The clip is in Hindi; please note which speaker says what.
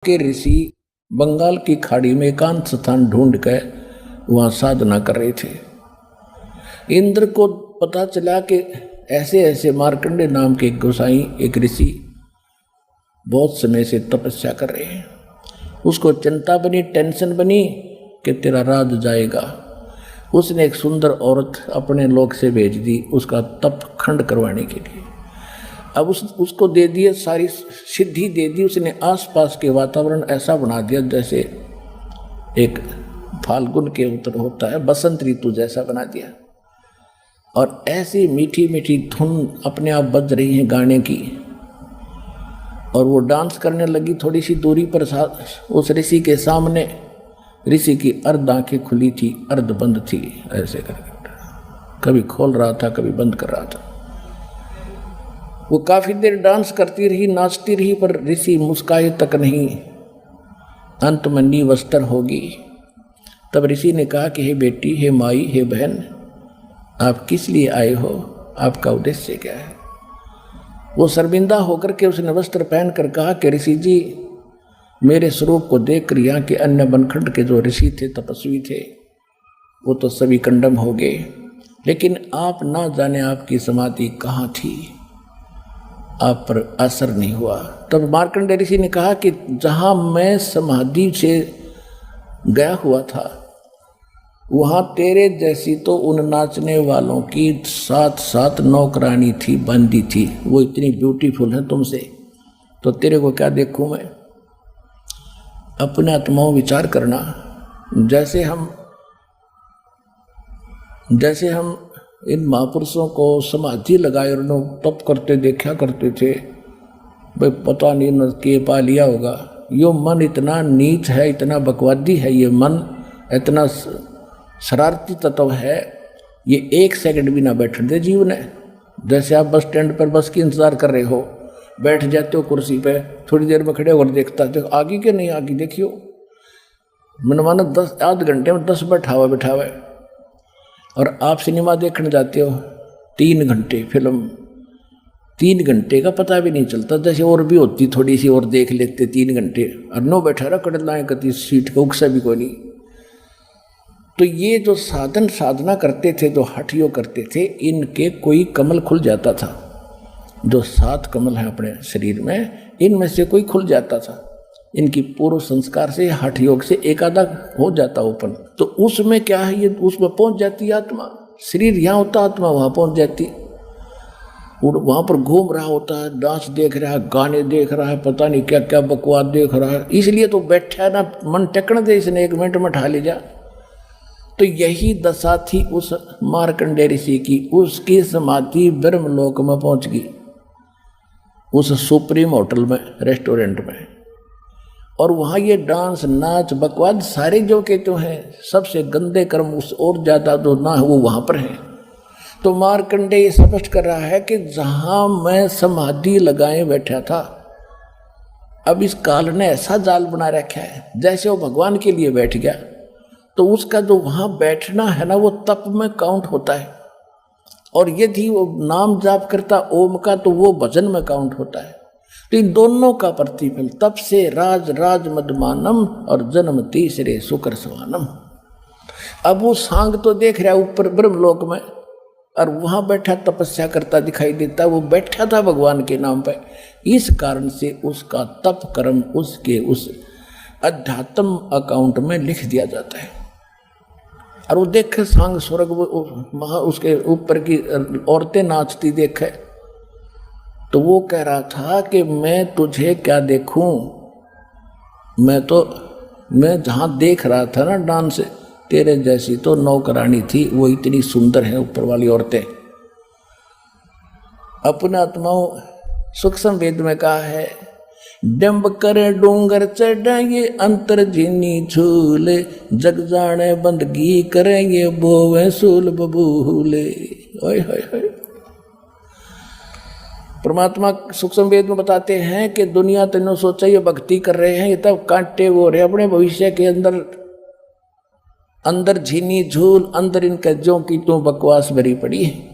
Speaker 1: के ऋषि बंगाल की खाड़ी में एकांत स्थान ढूंढ कर वहाँ साधना कर रहे थे। इंद्र को पता चला कि ऐसे ऐसे मार्कंडे नाम के एक गोसाई, एक ऋषि बहुत समय से तपस्या कर रहे हैं। उसको चिंता बनी, टेंशन बनी कि तेरा राज जाएगा। उसने एक सुंदर औरत अपने लोक से भेज दी उसका तप खंड करवाने के लिए। अब उसको दे दिए, सारी सिद्धि दे दी उसने। आसपास के वातावरण ऐसा बना दिया जैसे एक फाल्गुन के उत्तर होता है, बसंत ऋतु जैसा बना दिया। और ऐसी मीठी मीठी धुन अपने आप बज रही है गाने की, और वो डांस करने लगी। थोड़ी सी दूरी पर उस ऋषि के सामने, ऋषि की अर्ध आंखें खुली थी, अर्ध बंद थी, ऐसे करके कभी खोल रहा था, कभी बंद कर रहा था। वो काफी देर डांस करती रही, नाचती रही, पर ऋषि मुस्काए तक नहीं। अंत में निवस्त्र होगी। तब ऋषि ने कहा कि हे बेटी, हे माई, हे बहन, आप किस लिए आए हो? आपका उद्देश्य क्या है? वो शर्मिंदा होकर के उसने वस्त्र पहन कर कहा कि ऋषि जी, मेरे स्वरूप को देख कर यहाँ के अन्य बनखंड के जो ऋषि थे, तपस्वी थे, वो तो सभी कंडम हो गए, लेकिन आप ना जाने आपकी समाधि कहाँ थी, आप पर असर नहीं हुआ। तब मार्कंडेय ऋषि ने कहा कि जहाँ मैं समाधि से गया हुआ था, वहाँ तेरे जैसी तो उन नाचने वालों की 7-7 नौकरानी थी, बंदी थी। वो इतनी ब्यूटीफुल है तुमसे, तो तेरे को क्या देखूं मैं? अपने आत्माओं विचार करना। जैसे हम इन महापुरुषों को समाधि लगाए और तप करते देखा करते थे, भाई पता नहीं न के पा लिया होगा। यो मन इतना नीच है, इतना बकवादी है, ये मन इतना शरारती तत्व है, ये 1 सेकंड भी ना बैठने दे जीवन है। जैसे आप बस स्टैंड पर बस की इंतजार कर रहे हो, बैठ जाते हो कुर्सी पे, थोड़ी देर में खड़े होकर देखता है आगे के नहीं आगे, देखियो मनमाना 10 आध घंटे में 10 बैठावा। और आप सिनेमा देखने जाते हो 3 घंटे फिल्म, 3 घंटे का पता भी नहीं चलता। जैसे और भी होती थोड़ी सी और देख लेते 3 घंटे, और नो बैठा रहा कड़लाएँ कती सीट का उकसा भी कोई नहीं। तो ये जो साधना करते थे, जो हठ योग करते थे, इनके कोई कमल खुल जाता था। जो 7 कमल हैं अपने शरीर में, इनमें से कोई खुल जाता था। इनकी पूर्व संस्कार से, हठ योग से एक आधा हो जाता ओपन। तो उसमें क्या है, ये उसमें पहुंच जाती आत्मा। शरीर यहाँ होता, आत्मा वहाँ पहुंच जाती। वहाँ पर घूम रहा होता है, डांस देख रहा है, गाने देख रहा है, पता नहीं क्या क्या बकवास देख रहा है। इसलिए तो बैठा है ना, मन टेकने दे इसने, 1 मिनट में ठा ले जा। तो यही दशा थी उस मार्कंडेय ऋषि की। उसकी समाधि ब्रह्मलोक में पहुंच गई, उस सुप्रीम होटल में, रेस्टोरेंट में। और वहाँ ये डांस, नाच, बकवाद सारे जो के तो हैं, सबसे गंदे कर्म उस और ज़्यादा जो ना है वो वहाँ पर है। तो मार्कंडेय ये स्पष्ट कर रहा है कि जहाँ मैं समाधि लगाए बैठा था, अब इस काल ने ऐसा जाल बना रखा है, जैसे वो भगवान के लिए बैठ गया तो उसका जो वहाँ बैठना है ना, वो तप में काउंट होता है। और यदि वो नाम जाप करता ओम का, तो वो भजन में काउंट होता है। तो इन दोनों का प्रतिफल तप से राज मदमानम और जन्म तीसरे शुक्र सवानम। अब वो सांग तो देख रहा है ऊपर ब्रह्मलोक में, और वहाँ बैठा तपस्या करता दिखाई देता। वो बैठा था भगवान के नाम पर। इस कारण से उसका तप कर्म उसके उस अध्यात्म अकाउंट में लिख दिया जाता है। और वो देखे सांग स्वर्ग, वहाँ उसके ऊपर की औरतें नाचती देखे, तो वो कह रहा था कि मैं तुझे क्या देखूं, मैं जहाँ देख रहा था ना डांस, तेरे जैसी तो नौकरानी थी, वो इतनी सुंदर है ऊपर वाली औरतें। अपने आत्माओं सूक्ष्म वेद में कहा है, डंब करे डूंगर चढ़े अंतर झीनी झूले, जग जाने बंदगी करेंगे बोवे सूल बबूले। ओए होए होए। परमात्मा सूक्ष्म वेद में बताते हैं कि दुनिया तेनों सोचा ये भक्ति कर रहे हैं, ये तब कांटे वो रहे अपने भविष्य के अंदर झीनी झूल, अंदर इनके जो की तो बकवास भरी पड़ी है।